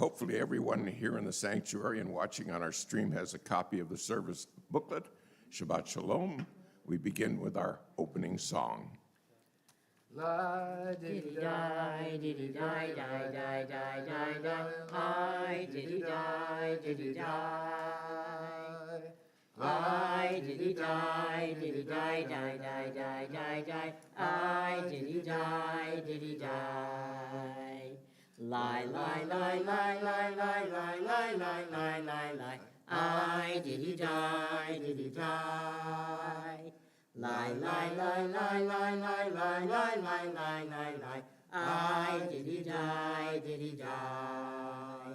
Hopefully everyone here in the sanctuary and watching on our stream has a copy of the service booklet. Shabbat Shalom. We begin with our opening song. La diddy die, diddy die, die, die, die, die, die. I diddy die, diddy die. I diddy die, diddy die, die, die, die, die, die. I diddy die, diddy die. Lie, lie, lie, lie, lie, lie, lie, lie, lie, lie, lie, lie. I diddy die, diddy die. Lie, lie, lie, lie, lie, lie, lie, lie, lie, lie, lie, lie. I diddy die, diddy die.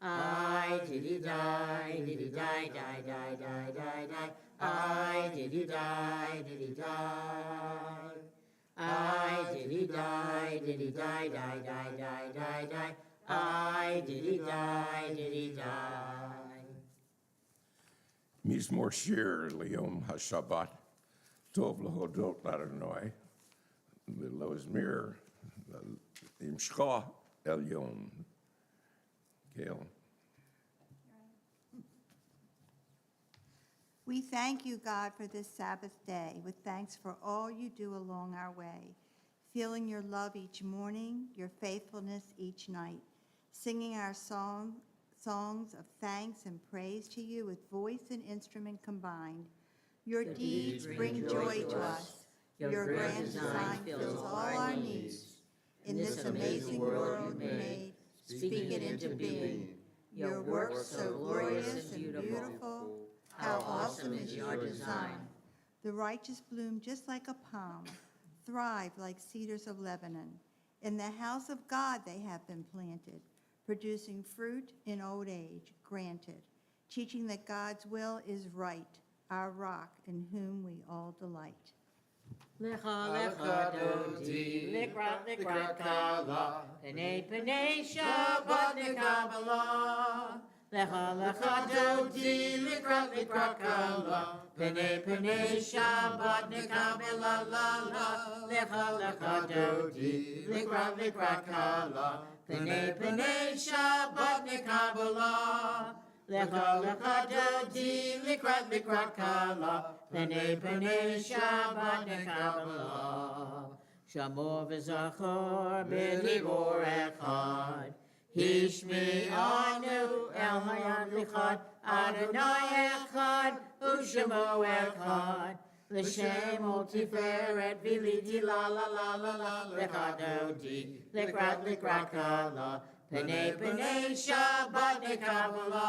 I diddy die, diddy die, die, die, die, die, die. I diddy die, diddy die. I diddy die, diddy die, die, die, die, die, die. I diddy die, diddy die. Mizmor Shir Leom HaShabbat Tov Lahodot Adonai V'Lozmir Imshcha Elyon. Gail. We thank you, God, for this Sabbath day, with thanks for all you do along our way, feeling your love each morning, your faithfulness each night, singing our songs of thanks and praise to you with voice and instrument combined. Your deeds bring joy to us. Your grand design fills all our needs. In this amazing world you made, speak it into being. Your work so glorious and beautiful. How awesome is your design. The righteous bloom just like a palm, thrive like cedars of Lebanon. In the house of God they have been planted, producing fruit in old age, granted, teaching that God's will is right, our rock in whom we all delight. Lecha lecha dodi, likrat likrat kala, penei penei Shabbat nekabala. Lecha lecha dodi, likrat likrat kala, penei penei Shabbat nekabala la la. Lecha lecha dodi, likrat likrat kala, penei penei Shabbat nekabala. Lecha lecha dodi, likrat likrat kala, penei penei Shabbat nekabala. Shamor v'zachor b'dibor echad. Hishmi anu el hayad lichad. Adonai echad u'shemo echad. L'shem ol tiferet v'liti la la la la la. Lecha dodi likrat likrat kala. Penei penei Shabbat nekabala.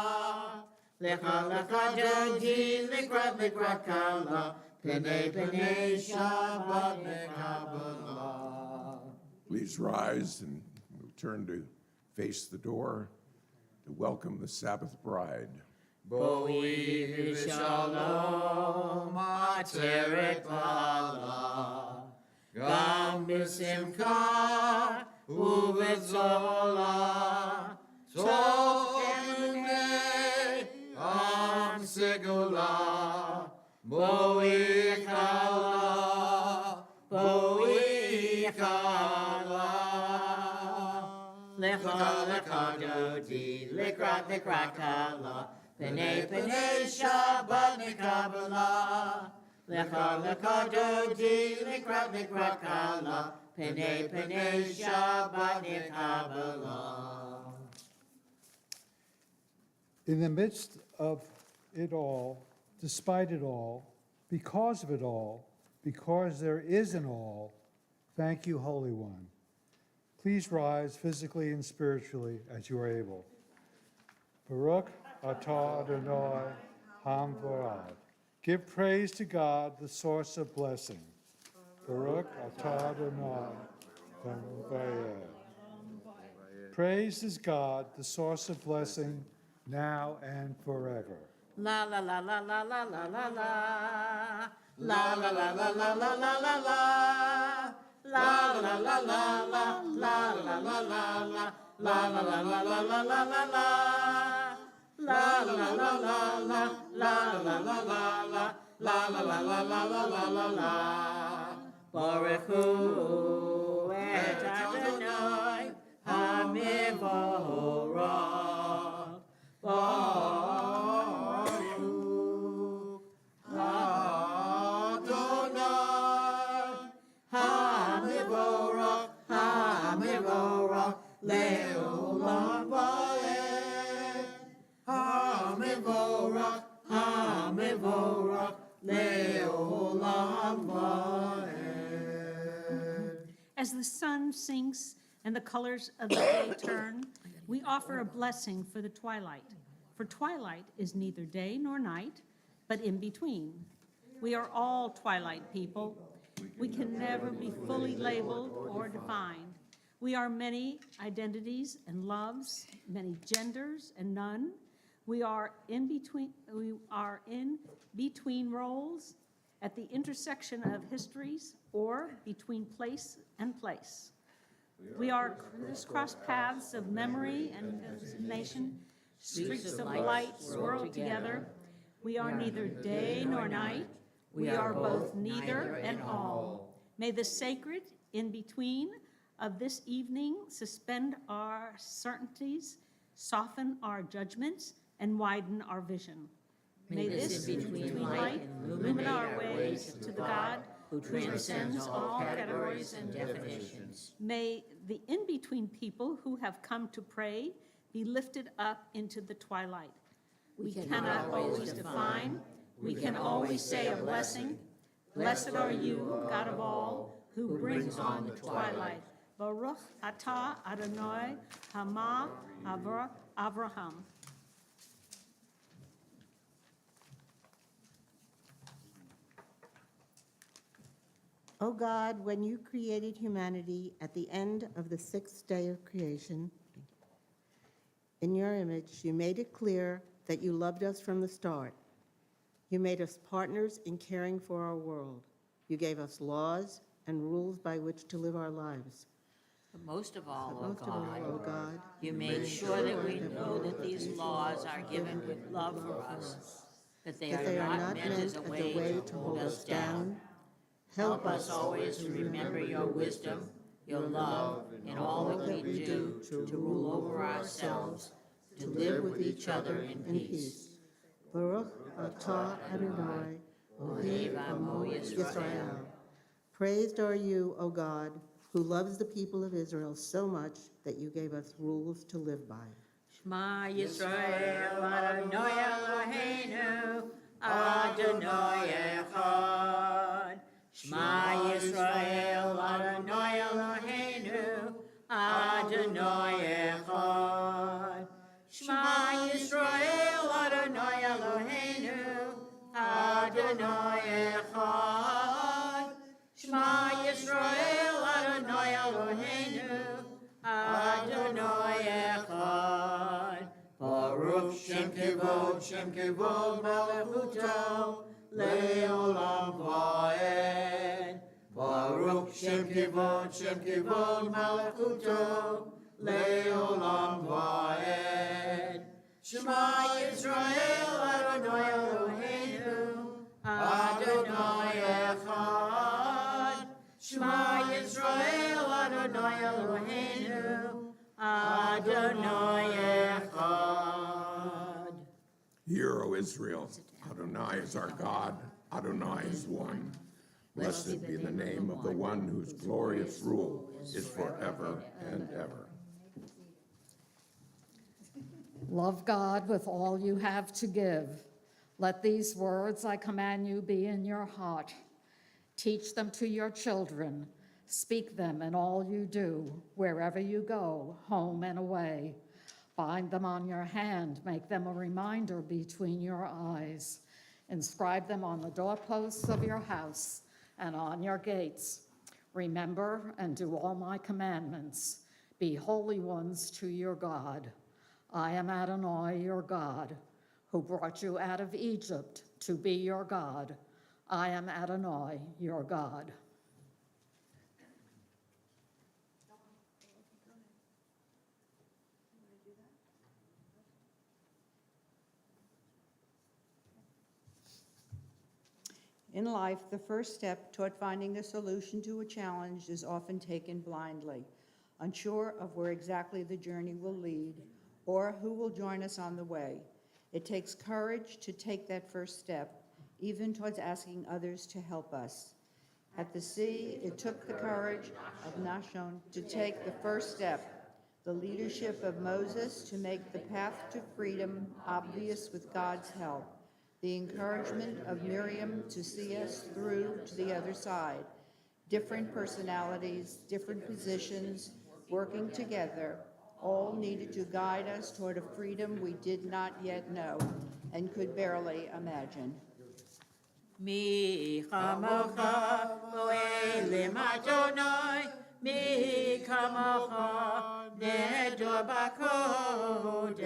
Lecha lecha dodi likrat likrat kala. Penei penei Shabbat nekabala. Please rise and we'll turn to face the door to welcome the Sabbath bride. Boi v'shalom ateret bala. Gam b'simcha u'v'tzola. Tov emnei am segula. Boi chala, boi chala. Lecha lecha dodi, likrat likrat kala. Penei penei Shabbat nekabala. Lecha lecha dodi, likrat likrat kala. Penei penei Shabbat nekabala. In the midst of it all, despite it all, because of it all, because there is an all, thank you, Holy One. Please rise physically and spiritually as you are able. Baruch atah Adonai ham v'orad. Give praise to God, the source of blessing. Baruch atah Adonai ham v'orad. Praise is God, the source of blessing, now and forever. La la la la la la la la la. La la la la la la la la la. La la la la la la la la la la. La la la la la la la la la. La la la la la la la la la la la. La la la la la la la la la. Baruch hu et Adonai hamivorah. Le'olam va'ed. HaMevorach, HaMevorach, Le'olam va'ed. As the sun sinks and the colors of the day turn, we offer a blessing for the twilight. For twilight is neither day nor night, but in between. We are all twilight people. We can never be fully labeled or defined. We are many identities and loves, many genders and none. We are in between roles, at the intersection of histories, or between place and place. We are crisscross paths of memory and nation, streaks of light swirled together. We are neither day nor night. We are both neither and all. May the sacred in between of this evening suspend our certainties, soften our judgments, and widen our vision. May this between light illumine our ways to the God who transcends all categories and definitions. May the in-between people who have come to pray be lifted up into the twilight. We cannot always define. We can always say a blessing. Blessed are you, God of all, who brings on the twilight. Baruch atah Adonai Hama Avraham. O God, when you created humanity at the end of the sixth day of creation, in your image, you made it clear that you loved us from the start. You made us partners in caring for our world. You gave us laws and rules by which to live our lives. But most of all, O Most of all, God, O God, you made sure that we know that these laws are given with love for us, that they are not meant as a way to hold us down. Help us always to remember your wisdom, your love, in all that we do, to rule over ourselves, to live with each other in peace. Baruch atah Adonai, Ohev Amo Yisrael. Praised are you, O God, who loves the people of Israel so much that you gave us rules to live by. Shema Yisrael, Adonai Eloheinu, Adonai Echad. Shema Yisrael, Adonai Eloheinu, Adonai Echad. Shema Yisrael, Adonai Eloheinu, Adonai Echad. Shema Yisrael, Adonai Eloheinu, Adonai Echad. Baruch Shem Kevod Melechuto, Le'olam Va'ed. Baruch Shem Kevod Melechuto, Le'olam Va'ed. Shema Yisrael, Adonai Eloheinu, Adonai Echad. Shema Yisrael, Adonai Eloheinu, Adonai Echad. Hear, O Israel, Adonai is our God, Adonai is one. Blessed be the name of the one whose glorious rule is forever and ever. Love God with all you have to give. Let these words I command you be in your heart. Teach them to your children. Speak them in all you do, wherever you go, home and away. Bind them on your hand. Make them a reminder between your eyes. Inscribe them on the doorposts of your house and on your gates. Remember and do all my commandments. Be holy ones to your God. I am Adonai, your God, who brought you out of Egypt to be your God. I am Adonai, your God. In life, the first step toward finding a solution to a challenge is often taken blindly, unsure of where exactly the journey will lead or who will join us on the way. It takes courage to take that first step, even towards asking others to help us. At the sea, it took the courage of Nashon to take the first step. the leadership of Moses to make the path to freedom obvious with God's help, the encouragement of Miriam to see us through to the other side, different personalities, different positions, working together, all needed to guide us toward a freedom we did not yet know and could barely imagine. Mi chamocha mo'elim Adonai, mi kamocha nedor b'kodesh.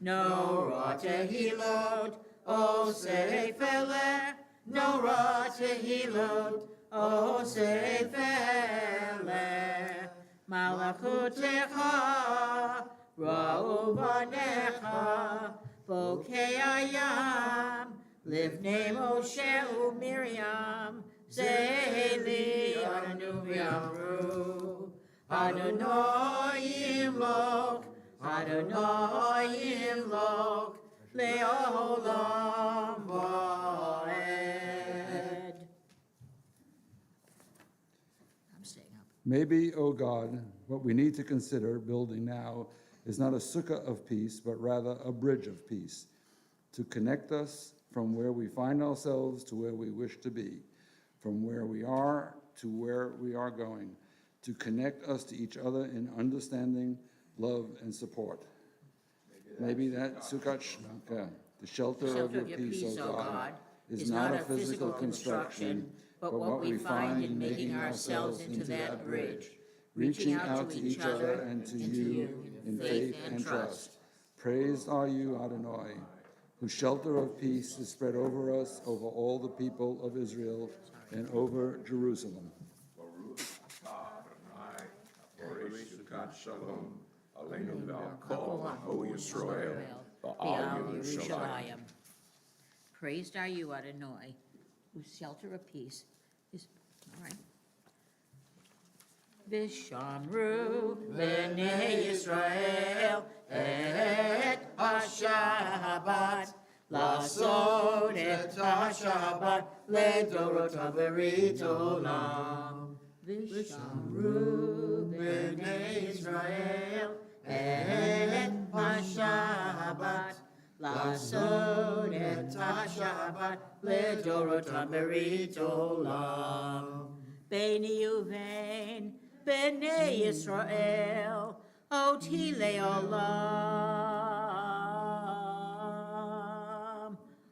No ra tehilot o sefeleh, no ra tehilot o sefeleh. Malachutecha ra'u banecha, bokei hayam. Livnei Moshe u'Miriam, Zeli Adonu v'amru, Adonai yimlok, Adonai yimlok, le'olam va'ed. I'm staying up. Maybe, O God, what we need to consider building now is not a sukkah of peace, but rather a bridge of peace, to connect us from where we find ourselves to where we wish to be, from where we are to where we are going, to connect us to each other in understanding, love, and support. Maybe that Sukkot Shmaka, the shelter of your peace, O God, is not a physical construction, but what we find in making ourselves into that bridge, reaching out to each other and to you in faith and trust. Praised are you, Adonai, whose shelter of peace is spread over us, over all the people of Israel, and over Jerusalem. Baruch Adonai, Borei Sukkot Shalom, Aleinu V'al Kol Yisrael, Ba'al Yerushalayim. Praised are you, Adonai, whose shelter of peace is, all right. Vishamru b'nei Yisrael et ha-Shabbat, לעשות את השבת לדורותם ברית עולם. ושמרו בני ישראל את השבת, לעשות את השבת לדורותם ברית עולם. בני ובין בני ישראל אותי לעולם.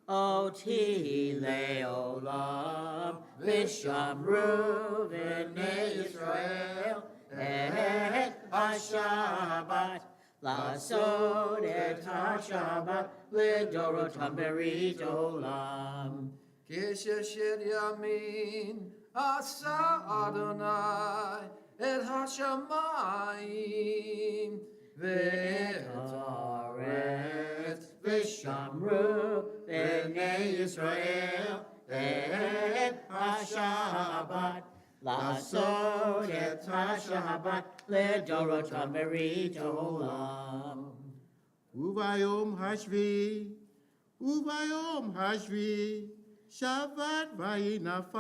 אותי לעולם, ושמרו בני ישראל את השבת, לעשות את השבת לדורותם ברית עולם. כששת ימים עשה אדוני את השמיים ואת הארץ, ושמרו בני ישראל את השבת, לעשות את השבת לדורותם ברית עולם. וביום השביעי, וביום השביעי, שבת ויהי נפש.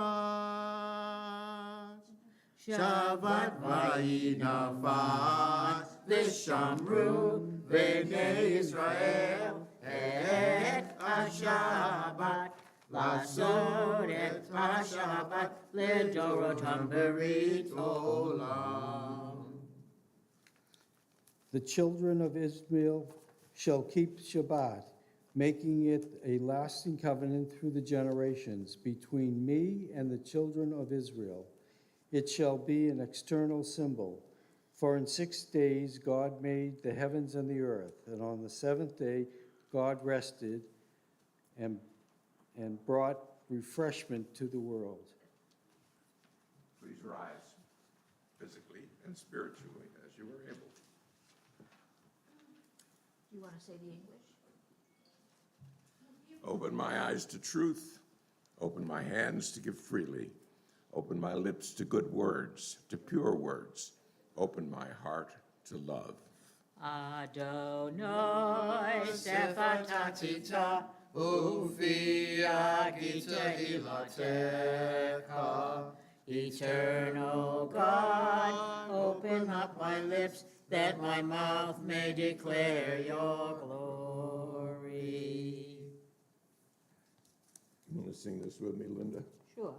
שבת ויהי נפש, ושמרו בני ישראל את השבת, לעשות את השבת לדורותם ברית עולם. The children of Israel shall keep Shabbat, making it a lasting covenant through the generations between me and the children of Israel. It shall be an external symbol. For in 6 days God made the heavens and the earth, and on the seventh day God rested and brought refreshment to the world. Please rise, physically and spiritually, as you are able. You want to say the English? Open my eyes to truth. Open my hands to give freely. Open my lips to good words, to pure words. Open my heart to love. Adonai sefatatita ufia gitahilatecha. Eternal God, open up my lips that my mouth may declare your glory. You want to sing this with me, Linda? Sure.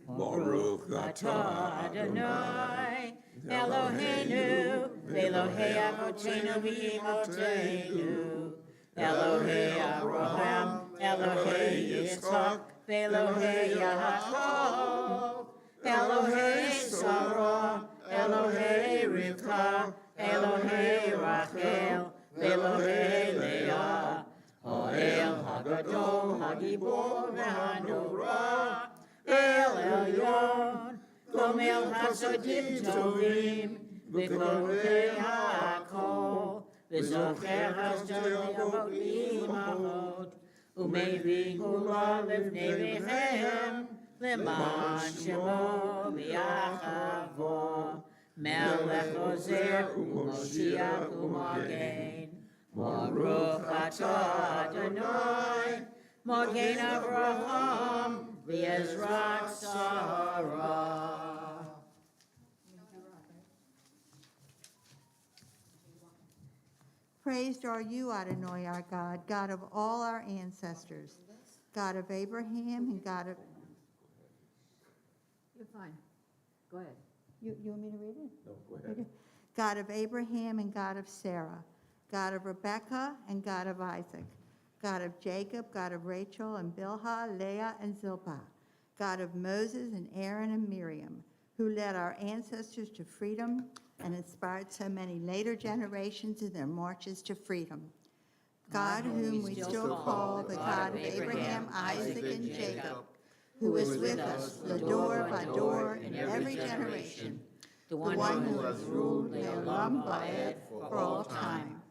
Baruch atah Adonai, Eloheinu, Elohei Avotenu v'Imotenu, Elohei Abraham, Elohei Yitzchak, Elohei Yaakov, Elohei Sarah, Elohei Rivka, Elohei Rachel, Elohei Leah, Ha'el Hagadol, Hagibor v'Hanorah, El Elyon, Gomel Hasodim Tovim, V'Korei HaKol, V'Zocher HaStov Imahot, U'Mevihu Lo Lifnei V'Chem, L'man Shemo V'Yachavo, Melech Ozer U'Moshiach U'Magen, Baruch atah Adonai, Magen Avraham, V'Ezrat Sarah. Praised are you, Adonai, our God, God of all our ancestors, God of Abraham and God of... You're fine. Go ahead. You want me to read it? No, go ahead. God of Abraham and God of Sarah, God of Rebekah and God of Isaac, God of Jacob, God of Rachel and Bilhah, Leah and Zilpah, God of Moses and Aaron and Miriam, who led our ancestors to freedom and inspired so many later generations in their marches to freedom. God whom we still call the God of Abraham, Isaac, and Jacob, who is with us, the door by door in every generation, the one who has ruled the Olam Va'ed for all time.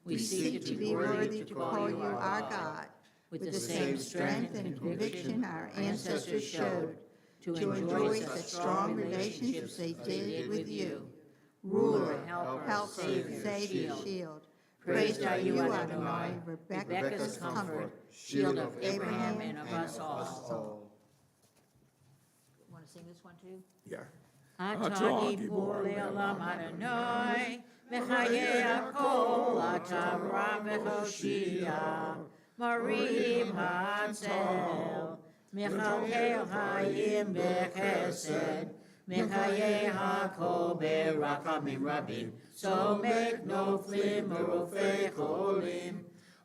We seek to be worthy to call you our God, with the same strength and conviction our ancestors showed, to enjoy such strong relationships they did with you. Ruler, helper, savior, shield. Praised are you, Adonai, Rebekah's comfort, shield of Abraham and of us all. Want to sing this one too? Yeah. Atah gibor le'olam Adonai, Mechayeh hakol, Atah ra v'choshia, Marim ha'atzel, Mechalkel hayim b'chesed, Mechayeh hakol b'rachamim rabim, so make no flim merofei cholim,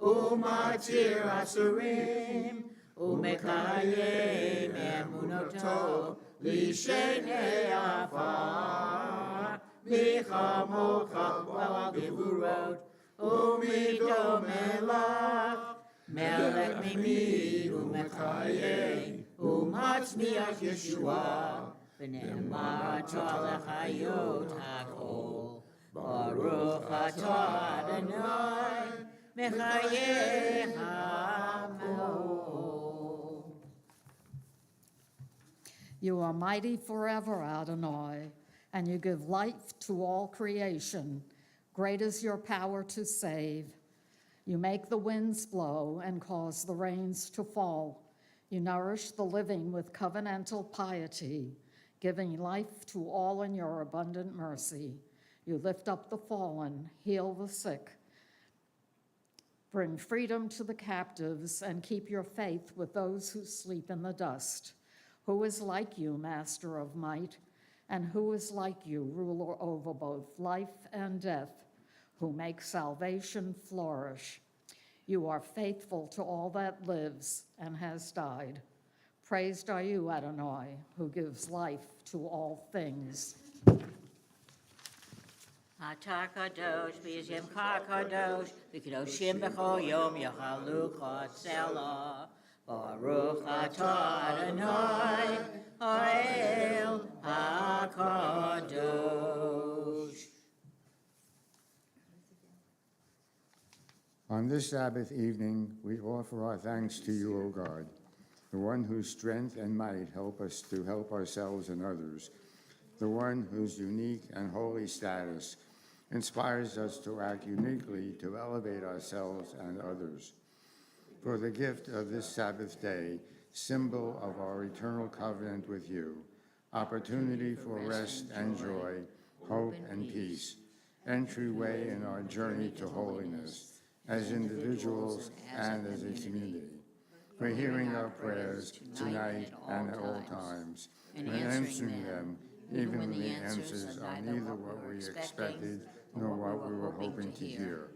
umatir asurim, umekayem emunoto, Lishenei afar, lichamocha b'al gevurot, umido melach, melech mimid umechayeh, umatzmiach Yeshua, v'ne'emar atah lechayot hakol, Baruch atah Adonai, mechayeh ha'amot. You are mighty forever, Adonai, and you give life to all creation. Great is your power to save. You make the winds blow and cause the rains to fall. You nourish the living with covenantal piety, giving life to all in your abundant mercy. You lift up the fallen, heal the sick, bring freedom to the captives, and keep your faith with those who sleep in the dust. Who is like you, Master of might? And who is like you, ruler over both life and death, who makes salvation flourish? You are faithful to all that lives and has died. Praised are you, Adonai, who gives life to all things. Atah kadosh v'yishemcha kadosh v'kadoshim b'chol yom yachalucha tzela. Baruch atah Adonai ha'el ha'kadosh. On this Sabbath evening, we offer our thanks to you, O God, the one whose strength and might help us to help ourselves and others, the one whose unique and holy status inspires us to act uniquely to elevate ourselves and others. For the gift of this Sabbath day, symbol of our eternal covenant with you, opportunity for rest and joy, hope and peace, entryway in our journey to holiness, as individuals and as a community. For hearing our prayers tonight and at all times, and answering them, even when the answers are neither what we expected nor what we were hoping to hear.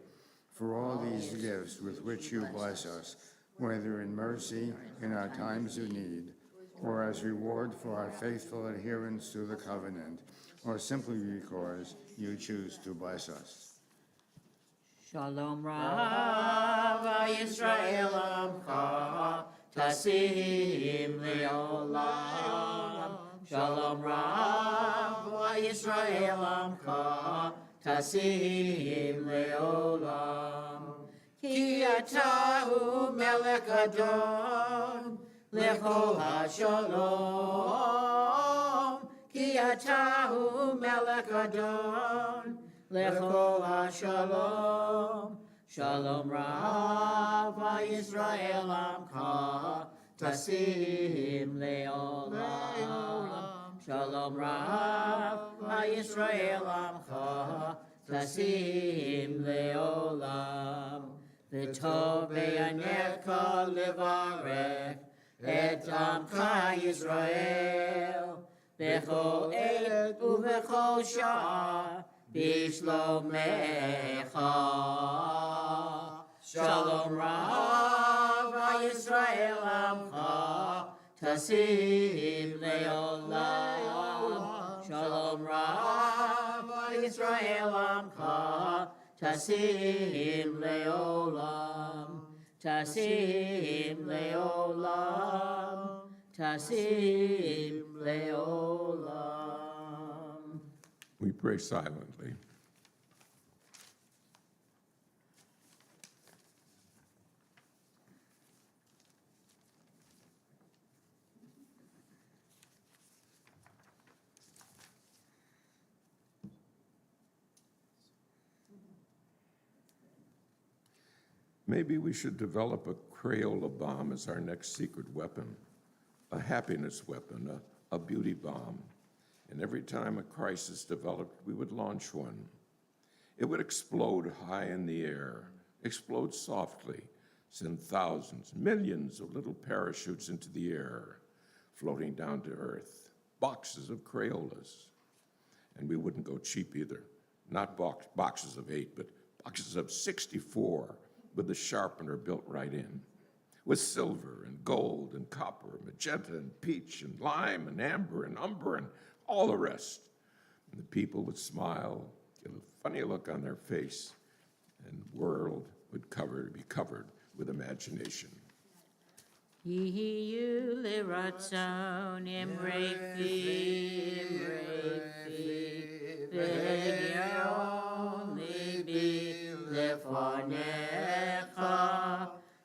For all these gifts with which you bless us, whether in mercy in our times of need, or as reward for our faithful adherence to the covenant, or simply because you choose to bless us. Shalom Rav Yisrael Amcha Tasim Leolam. Shalom Rav Yisrael Amcha Tasim Leolam. Ki atahu melech adon lechol hashalom. Ki atahu melech adon lechol hashalom. Shalom Rav Yisrael Amcha Tasim Leolam. Shalom Rav Yisrael Amcha Tasim Leolam. V'tov be'anecha levarech et Amcha Yisrael b'chol עת ובכל שעה בשלומך. Shalom Rav Yisrael Amcha Tasim Leolam. Shalom Rav Yisrael Amcha Tasim Leolam. Tasim Leolam. Tasim Leolam. We pray silently. Maybe we should develop a Crayola bomb as our next secret weapon, a happiness weapon, a beauty bomb. And every time a crisis developed, we would launch one. It would explode high in the air, explode softly, send thousands, millions of little parachutes into the air, floating down to earth, boxes of Crayolas. And we wouldn't go cheap either, not boxes of 8, but boxes of 64, with the sharpener built right in, with silver and gold and copper, magenta and peach and lime and amber and umber and all the rest. And the people would smile, get a funny look on their face, and the world would be covered with imagination. Yihiyu liratzon imrefi, v'hegyon libi lefanecha.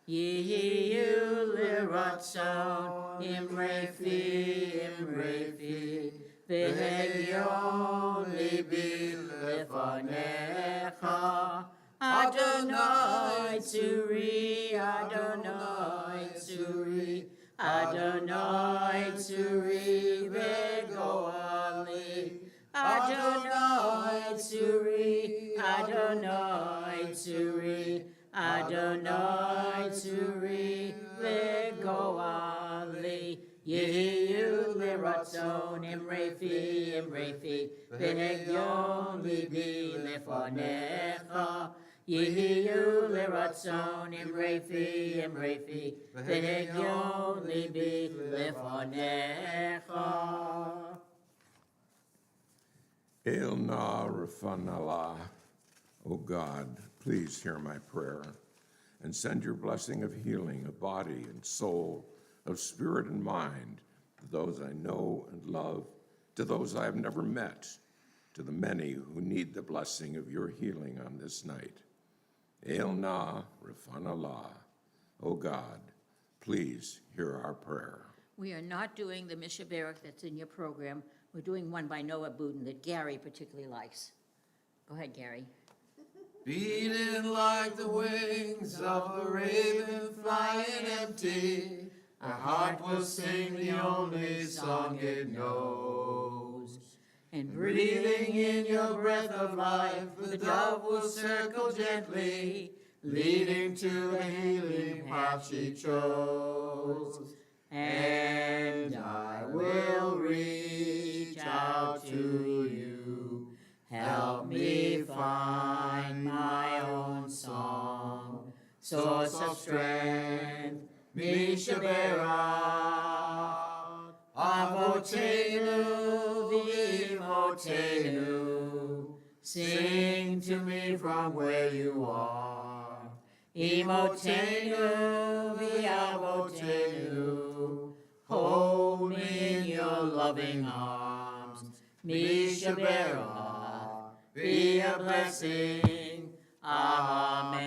Yihiyu liratzon imrefi, v'hegyon libi lefanecha. Adonai Tzuri, Adonai Tzuri, Adonai Tzuri v'goali. Adonai Tzuri, Adonai Tzuri, Adonai Tzuri v'goali. Yehiyu liratzon imrefi, v'hegyon libi lefanecha. Yehiyu liratzon imrefi, v'hegyon libi lefanecha. El na refanala. O God, please hear my prayer and send your blessing of healing of body and soul, of spirit and mind, to those I know and love, to those I have never met, to the many who need the blessing of your healing on this night. El na refanala. O God, please hear our prayer. We are not doing the Mishaberach that's in your program. We're doing one by Noah Budin that Gary particularly likes. Go ahead, Gary. Beating like the wings of a raven flying empty, our heart will sing the only song it knows. And breathing in your breath of life, the dove will circle gently, leading to the healing path she chose. And I will reach out to you, help me find my own song, source of strength, Mishabera, Avotenu, Vimotenu, sing to me from where you are. Imotenu, Viavotenu, hold me in your loving arms. Mishabera, be a blessing. Amen.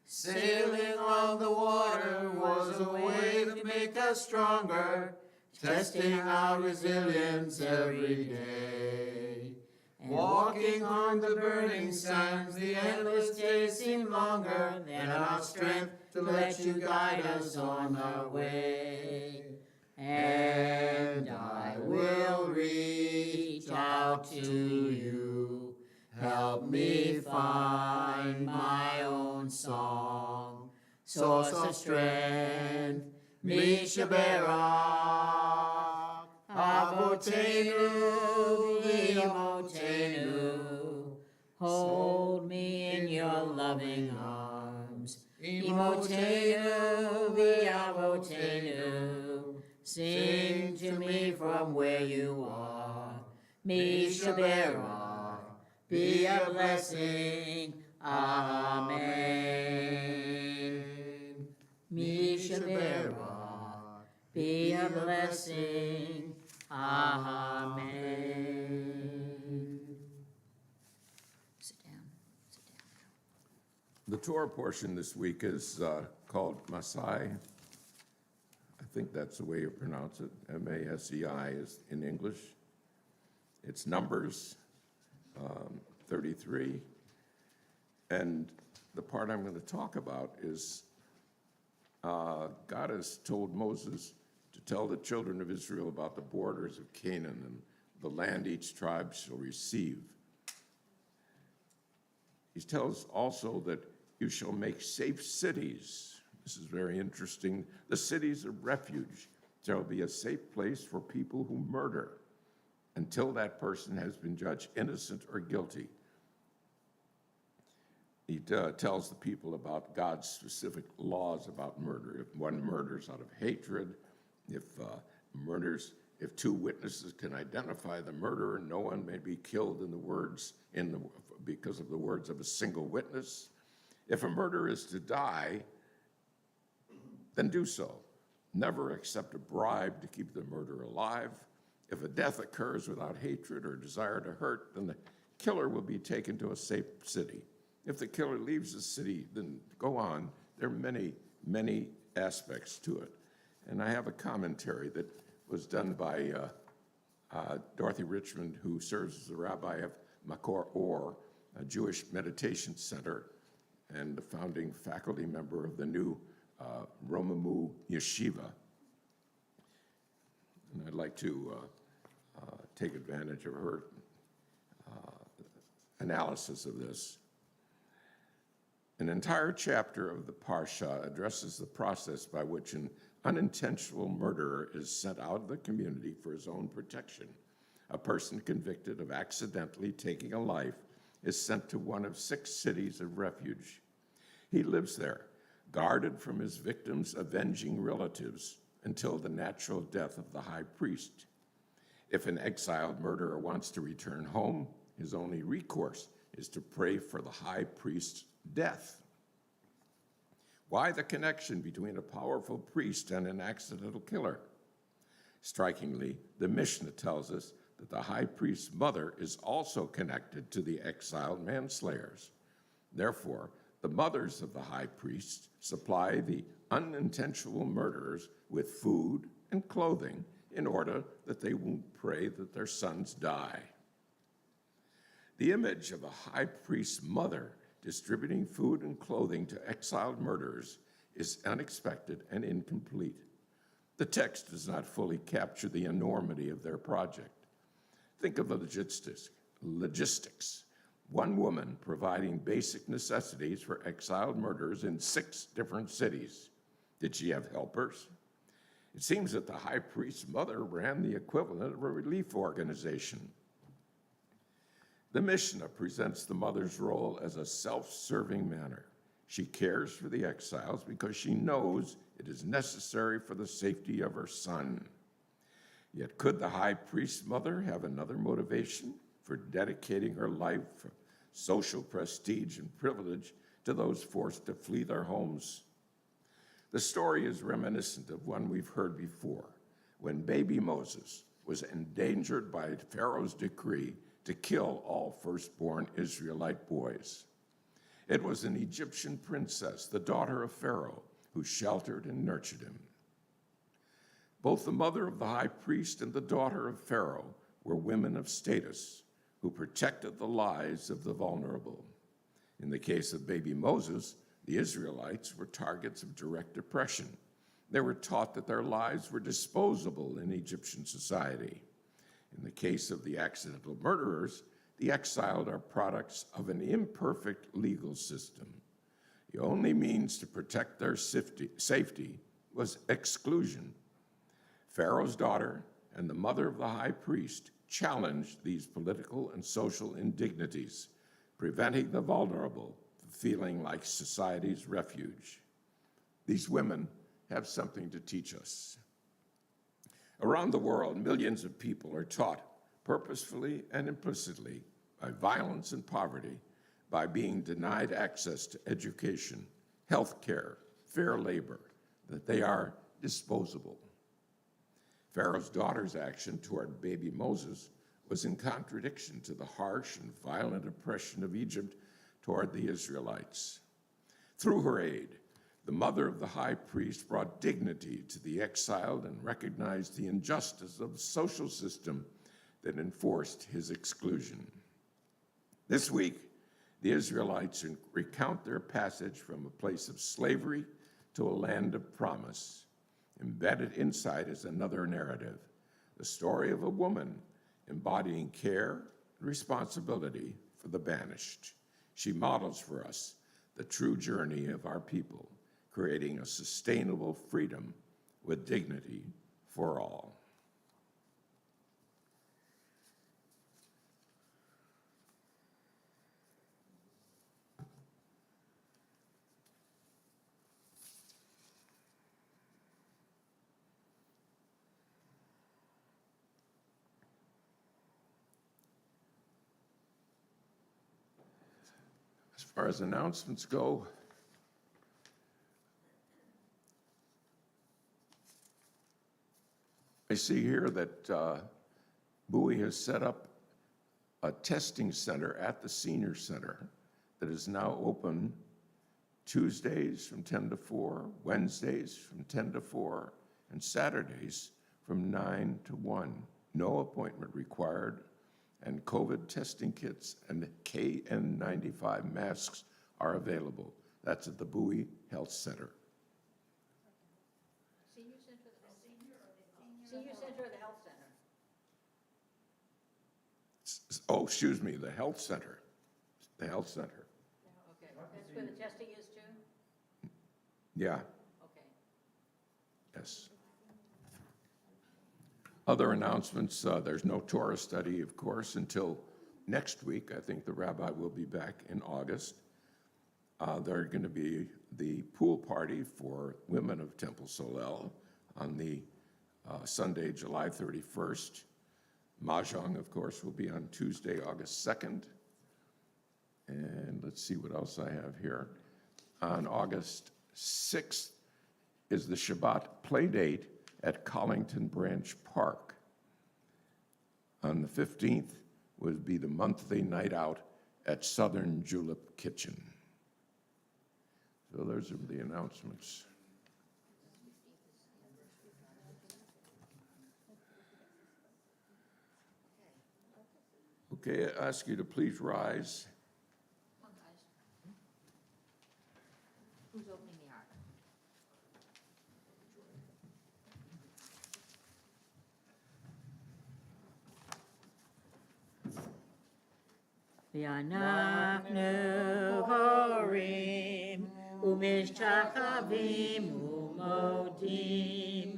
Sailing on the water was a way to make us stronger, testing our resilience every day. And walking on the burning sands, the endless days seem longer than our strength to let you guide us on our way. And I will reach out to you, help me find my own song, source of strength, Mishabera, Avotenu, Imotenu, hold me in your loving arms. Imotenu, Viavotenu, sing to me from where you are. Mishabera, be a blessing. Amen. Mishabera, be a blessing. Amen. Sit down. Sit down. The Torah portion this week is called Masai. I think that's the way you pronounce it. M-A-S-E-I is in English. It's Numbers 33. And the part I'm going to talk about is God has told Moses to tell the children of Israel about the borders of Canaan and the land each tribe shall receive. He tells also that you shall make safe cities. This is very interesting. The cities of refuge shall be a safe place for people who murder until that person has been judged innocent or guilty. He tells the people about God's specific laws about murder. If one murders out of hatred, if two witnesses can identify the murderer, no one may be killed because of the words of a single witness. If a murderer is to die, then do so. Never accept a bribe to keep the murderer alive. If a death occurs without hatred or desire to hurt, then the killer will be taken to a safe city. If the killer leaves the city, then go on. There are many, many aspects to it. And I have a commentary that was done by Dorothy Richmond, who serves as the rabbi of Makor Or, a Jewish meditation center, and the founding faculty member of the new Romamu Yeshiva. And I'd like to take advantage of her analysis of this. An entire chapter of the Parsha addresses the process by which an unintentional murderer is sent out of the community for his own protection. A person convicted of accidentally taking a life is sent to one of 6 cities of refuge. He lives there, guarded from his victim's avenging relatives until the natural death of the high priest. If an exiled murderer wants to return home, his only recourse is to pray for the high priest's death. Why the connection between a powerful priest and an accidental killer? Strikingly, the Mishnah tells us that the high priest's mother is also connected to the exiled manslayers. Therefore, the mothers of the high priest supply the unintentional murderers with food and clothing in order that they won't pray that their sons die. The image of a high priest's mother distributing food and clothing to exiled murderers is unexpected and incomplete. The text does not fully capture the enormity of their project. Think of the logistics. One woman providing basic necessities for exiled murderers in 6 different cities. Did she have helpers? It seems that the high priest's mother ran the equivalent of a relief organization. The Mishnah presents the mother's role as a self-serving manner. She cares for the exiles because she knows it is necessary for the safety of her son. Yet could the high priest's mother have another motivation for dedicating her life for social prestige and privilege to those forced to flee their homes? The story is reminiscent of one we've heard before, when baby Moses was endangered by Pharaoh's decree to kill all firstborn Israelite boys. It was an Egyptian princess, the daughter of Pharaoh, who sheltered and nurtured him. Both the mother of the high priest and the daughter of Pharaoh were women of status who protected the lives of the vulnerable. In the case of baby Moses, the Israelites were targets of direct oppression. They were taught that their lives were disposable in Egyptian society. In the case of the accidental murderers, the exiled are products of an imperfect legal system. The only means to protect their safety was exclusion. Pharaoh's daughter and the mother of the high priest challenged these political and social indignities, preventing the vulnerable from feeling like society's refuge. These women have something to teach us. Around the world, millions of people are taught purposefully and implicitly by violence and poverty, by being denied access to education, health care, fair labor, that they are disposable. Pharaoh's daughter's action toward baby Moses was in contradiction to the harsh and violent oppression of Egypt toward the Israelites. Through her aid, the mother of the high priest brought dignity to the exiled and recognized the injustice of the social system that enforced his exclusion. This week, the Israelites recount their passage from a place of slavery to a land of promise. Embedded inside is another narrative, the story of a woman embodying care and responsibility for the banished. She models for us the true journey of our people, creating a sustainable freedom with dignity for all. As far as announcements go, I see here that Bowie has set up a testing center at the senior center that is now open Tuesdays from 10 to 4, Wednesdays from 10 to 4, and Saturdays from 9 to 1. No appointment required, and COVID testing kits and KN95 masks are available. That's at the Bowie Health Center. Senior Center or the Health Center? Oh, excuse me, the Health Center. The Health Center. Okay, that's where the testing is too? Yeah, Okay. yes. Other announcements, there's no Torah study, of course, until next week. I think the rabbi will be back in August. There's going to be the pool party for women of Temple Solel on the Sunday, July 31st. Mahjong, of course, will be on Tuesday, August 2nd. And let's see what else I have here. On August 6th is the Shabbat play date at Collington Branch Park. On the 15th would be the monthly night out at Southern Julep Kitchen. So those are the announcements. Okay, I ask you to please rise. Come on, guys. Who's opening the ark? V'anachnu horim u'mishchachavim u'modim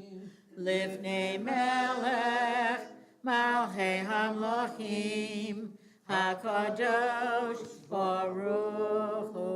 lifnei melech malchei hamlochim HaKadosh Baruch Hu.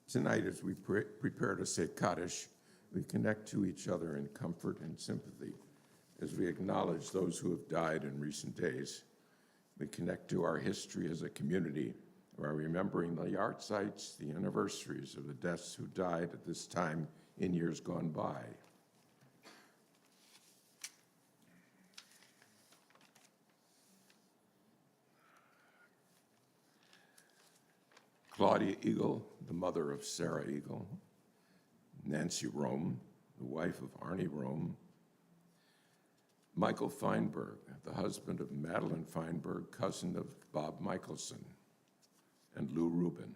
Tonight, as we prepare to say Kaddish, we connect to each other in comfort and sympathy. As we acknowledge those who have died in recent days, we connect to our history as a community by remembering the yard sites, the anniversaries of the deaths who died at this time in years gone by. Claudia Eagle, the mother of Sarah Eagle, Nancy Rome, the wife of Arnie Rome, Michael Feinberg, the husband of Madeline Feinberg, cousin of Bob Michelson, and Lou Rubin.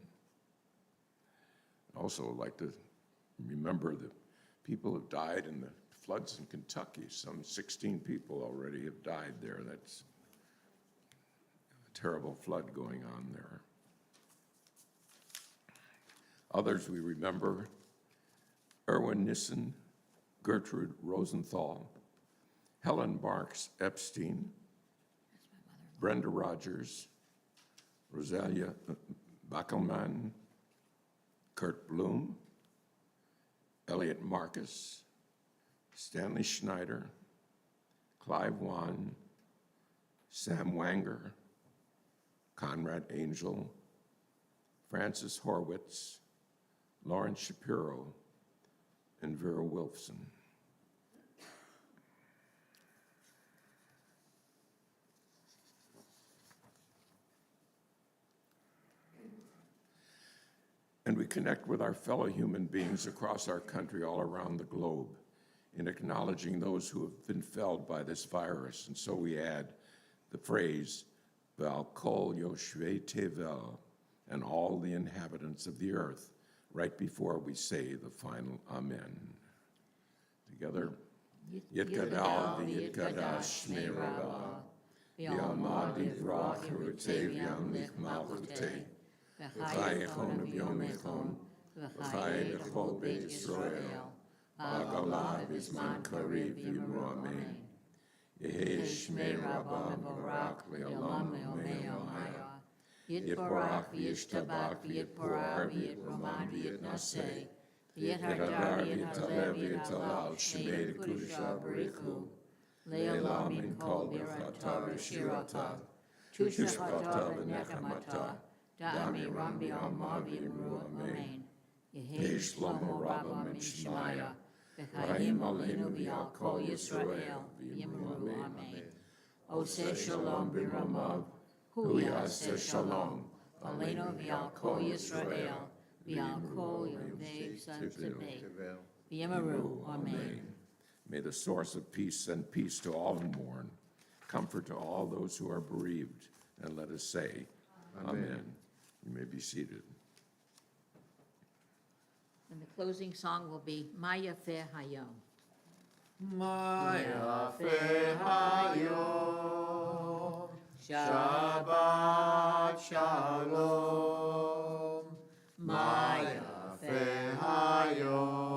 I'd also like to remember the people who died in the floods in Kentucky. Some 16 people already have died there. That's a terrible flood going on there. Others we remember: Erwin Nissen, Gertrude Rosenthal, Helen Marks Epstein, Brenda Rogers, Rosalia Backelman, Kurt Bloom, Elliot Marcus, Stanley Schneider, Clive Wan, Sam Wanger, Conrad Angel, Francis Horwitz, Lawrence Shapiro, and Vera Wilson. And we connect with our fellow human beings across our country, all around the globe, in acknowledging those who have been felled by this virus. And so we add the phrase, Val kol yoshvei tevel, and all the inhabitants of the earth, right before we say the final Amen. Together, Yitkadal v'yitkadash shmei Rabbah, v'yamad yivrach cherutei v'yamlich malchutei, v'chai echon v'yom echon, v'chai b'chol beit Yisrael, v'agalah v'zman kariv v'yimru Amen. Yehei shmei Rabbah v'barak le'olam le'omaya. Yitbarach v'yishtabach v'yitporar v'yitroman v'yitnaseh v'yithardar v'yitalev v'yitalal shmei d'kudusha b'richu le'olam min kol birata v'shirata tushachata v'nechamata da'ami ram b'alma v'yimru Amen. Yehi shlomo rabba min shmaya v'chaim aleinu v'al kol Yisrael v'yimru Amen. Oseh shalom b'ramav Hu yaseh shalom, aleinu v'al kol Yisrael, v'al kol yodei tzedek, v'yemaru, Amen. May the source of peace send peace to all who mourn, comfort to all those who are bereaved, and let us say, Amen. You may be seated. And the closing song will be Maya Fe Hayom. Maya Fe Hayom, Shabbat Shalom. Maya Fe Hayom,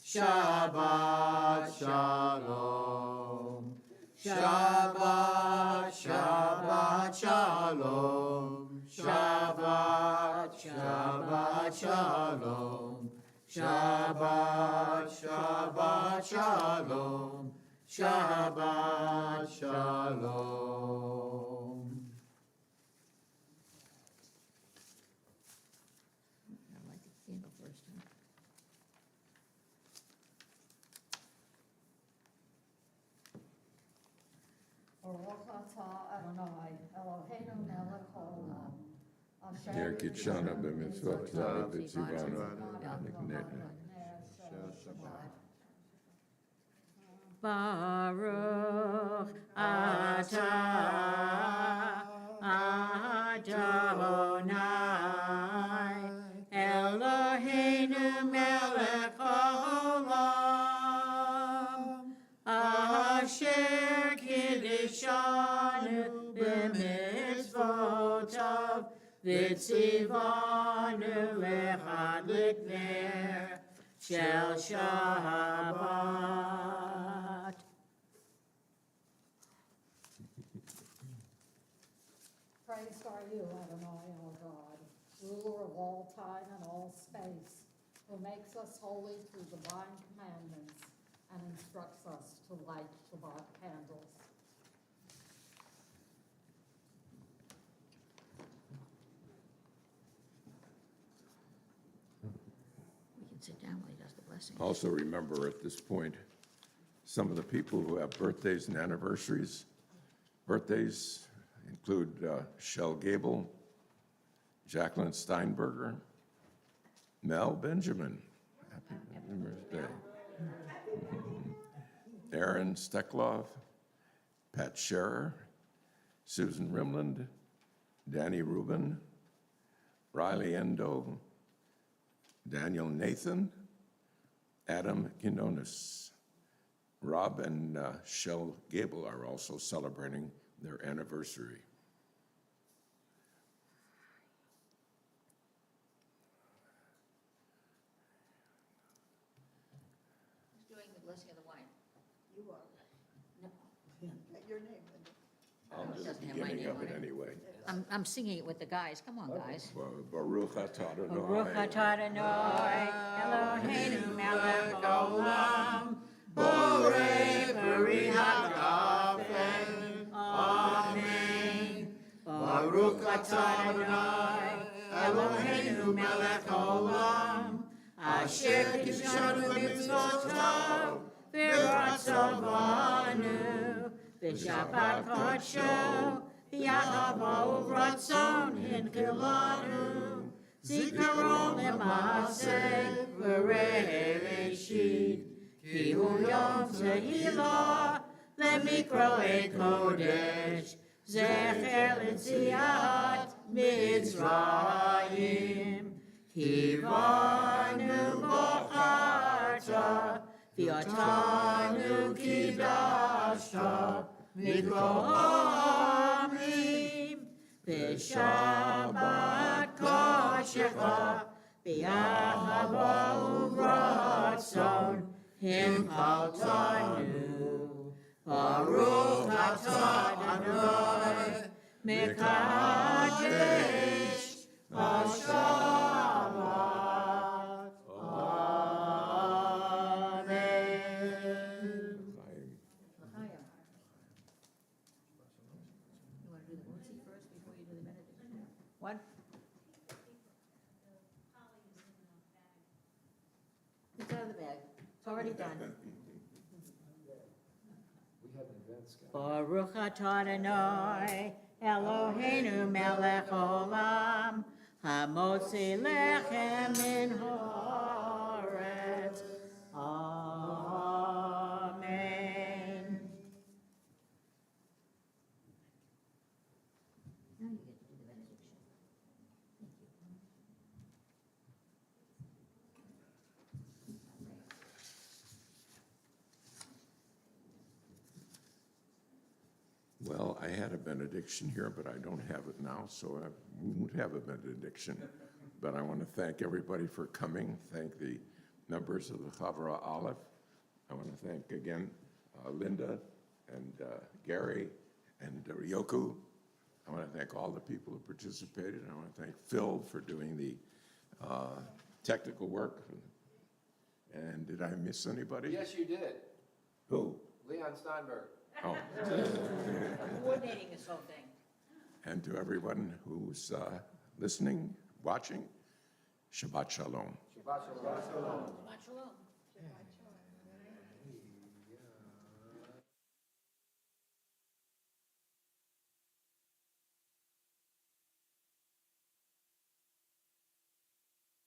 Shabbat Shalom. Shabbat, Shabbat Shalom. Shabbat, Shabbat Shalom. Shabbat, Shabbat Shalom. Shabbat Shalom. I'd like the candle first, huh? Baruch atah Adonai Eloheinu melech haolam. Asher Yer kitshana b'mitzvotav v'tzivanu. Baruch atah Adonai Eloheinu melech haolam asher kiddushanu b'mitzvotav v'tzivanu lehadlik ner shel Shabbat. Praised are you, Adonai, our God, ruler of all time and all space, who makes us holy through divine commandments and instructs us to light Shabbat candles. We can sit down while he does the blessing. Also remember at this point, some of the people who have birthdays and anniversaries. Birthdays include Shel Gable, Jacqueline Steinberger, Mel Benjamin, happy birthday. Aaron Steklov, Pat Scherer, Susan Rimland, Danny Rubin, Riley Endo, Daniel Nathan, Adam Quinones. Rob and Shel Gable are also celebrating their anniversary. Who's doing the blessing of the wine? You are. No, Your name, Linda. I'll just doesn't the have my beginning name of on it it. anyway. I'm singing it with the guys. Come on, guys. Baruch atah Baruch Adonai. atah Adonai Eloheinu melech haolam Borei peri hagafen. Amen. Baruch atah Adonai Eloheinu melech haolam asher kiddushanu b'mitzvotav v'ratzavanu v'shabbat kodsho v'yahava uvratzon hinkilanu zikaron lema'aseh v'reishit ki hu yom tehillah lemikro kodesh zecher l'tziat mitzrayim kivanu bocharta v'atanu kidashta mikro amim v'shabbat koshecha v'yahava uvratzon hinchaltanu Baruch atah Adonai mekadesh Shabbat. Amen. You want to do the Motzi first before you do the benediction? What? It's out of the bag. It's already done. Baruch atah Adonai Eloheinu melech olam hamotzi lechem min haaretz. Amen. Now you get to do the benediction. Thank you. Well, I had a benediction here, but I don't have it now, so I won't have a benediction. But I want to thank everybody for coming, thank the members of the Chavra Aleph. I want to thank again Linda and Gary and Ryoku. I want to thank all the people who participated. I want to thank Phil for doing the technical work. And did I miss anybody? Yes, you did. Who? Leon Steinberg. Oh. Coordinating this whole thing. And to everyone who's listening, watching, Shabbat Shalom. Shabbat shalom. Shabbat shalom.